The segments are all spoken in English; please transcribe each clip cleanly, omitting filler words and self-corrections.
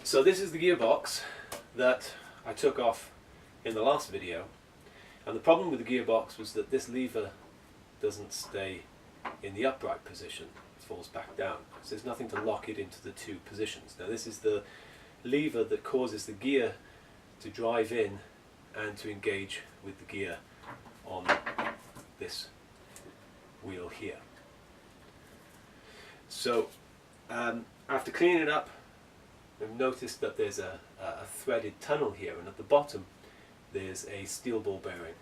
So this is the gearbox that I took off in the last video, and the problem with the gearbox was that this lever doesn't stay in the upright position, it falls back down. So there's nothing to lock it into the two positions. Now this is the lever that causes the gear to drive in and to engage with the gear on this wheel here. So after cleaning it up, I've noticed that there's a threaded tunnel here, and at the bottom there's a steel ball bearing,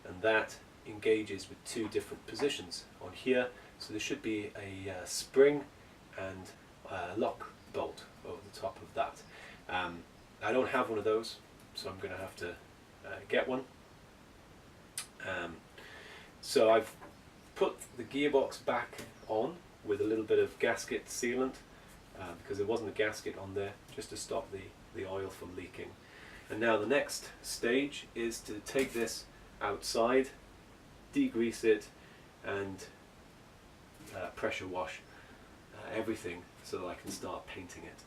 and that engages with two different positions on here. So there should be a spring and a lock bolt over the top of that. I don't have one of those, so I'm going to have to get one. So I've put the gearbox back on with a little bit of gasket sealant, because there wasn't a gasket on there, just to stop the oil from leaking. And now the next stage is to take this outside, degrease it, and pressure wash everything so that I can start painting it.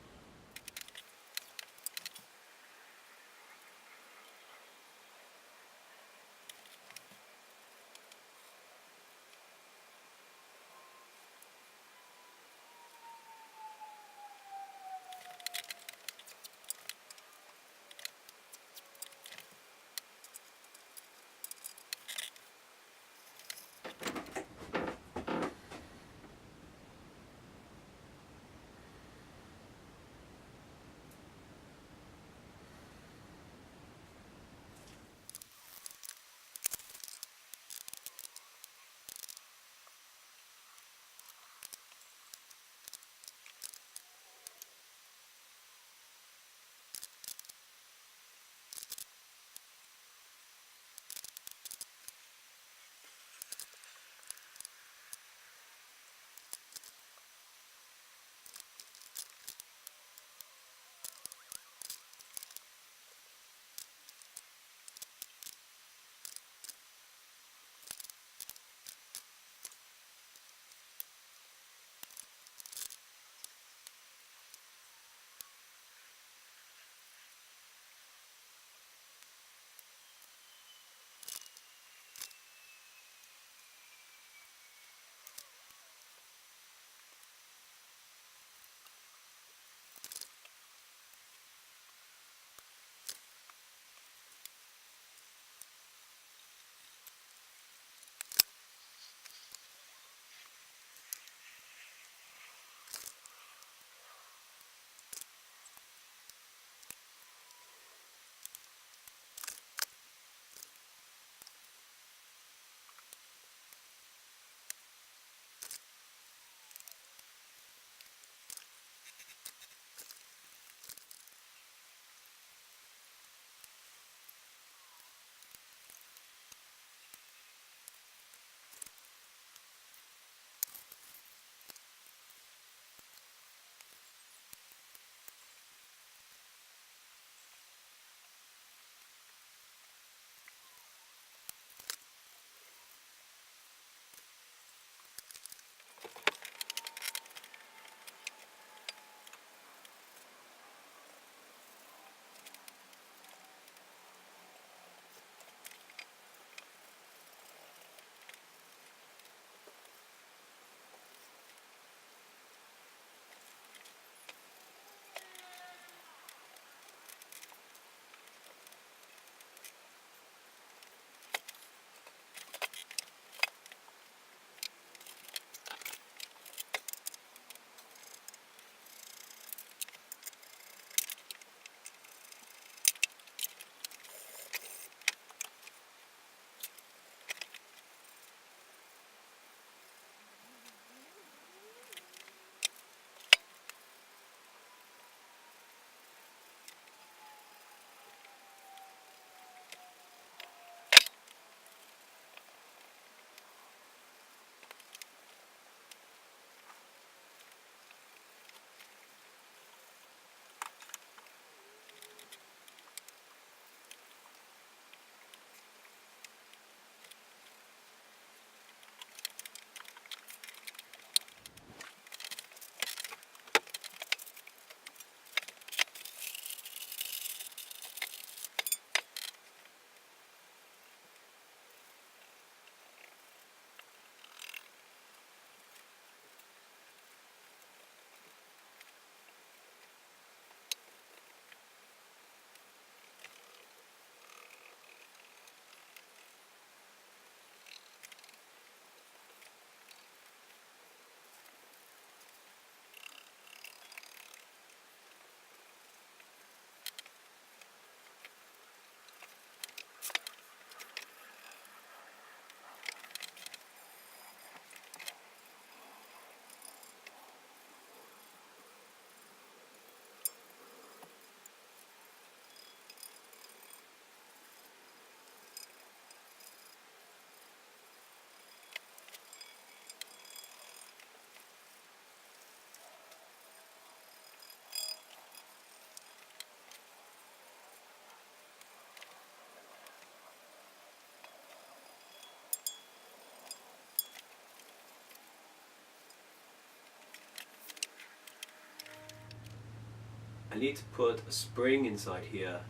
I need to put a spring inside here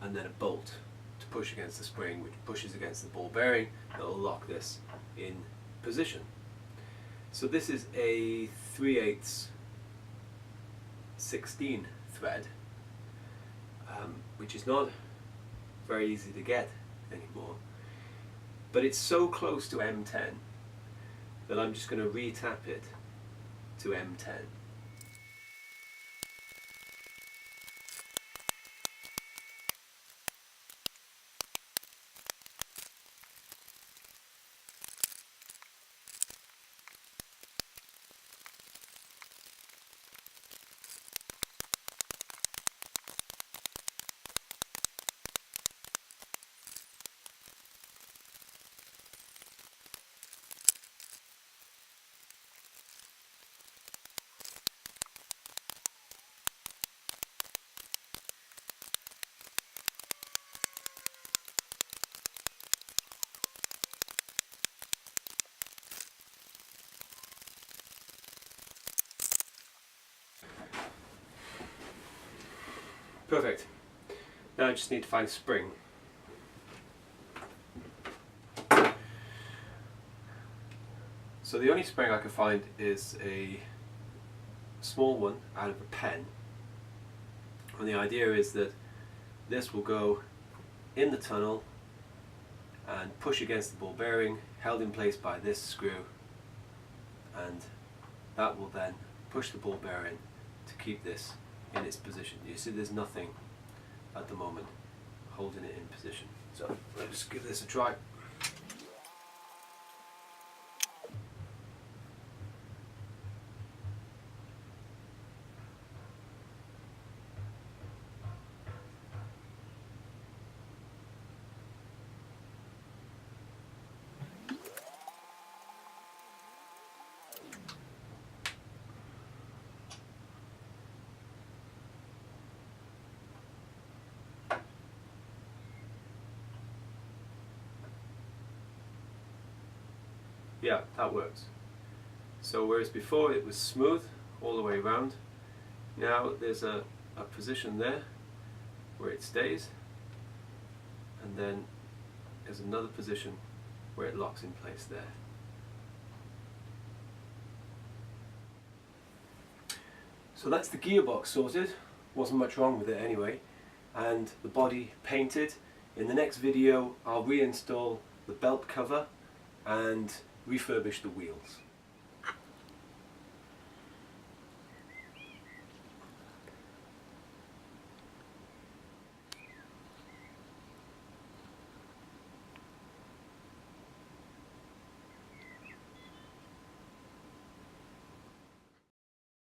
and then a bolt to push against the spring, which pushes against the ball bearing. That will lock this in position. So this is a 3/8 16 thread, which is not very easy to get anymore, but it's so close to M10 that I'm just going to re-tap it to M10. Perfect. Now I just need to find a spring. So the only spring I could find is a small one out of a pen, and the idea is that this will go in the tunnel and push against the ball bearing, held in place by this screw, and that will then push the ball bearing to keep this in its position. You see there's nothing at the moment holding it in position. So let's just give this a try. Yeah, that works. So whereas before it was smooth all the way around, now there's a position there where it stays, and then there's another position where it locks in place there. So that's the gearbox sorted. Wasn't much wrong with it anyway, and the body painted. In the next video I'll reinstall the belt cover and refurbish the wheels.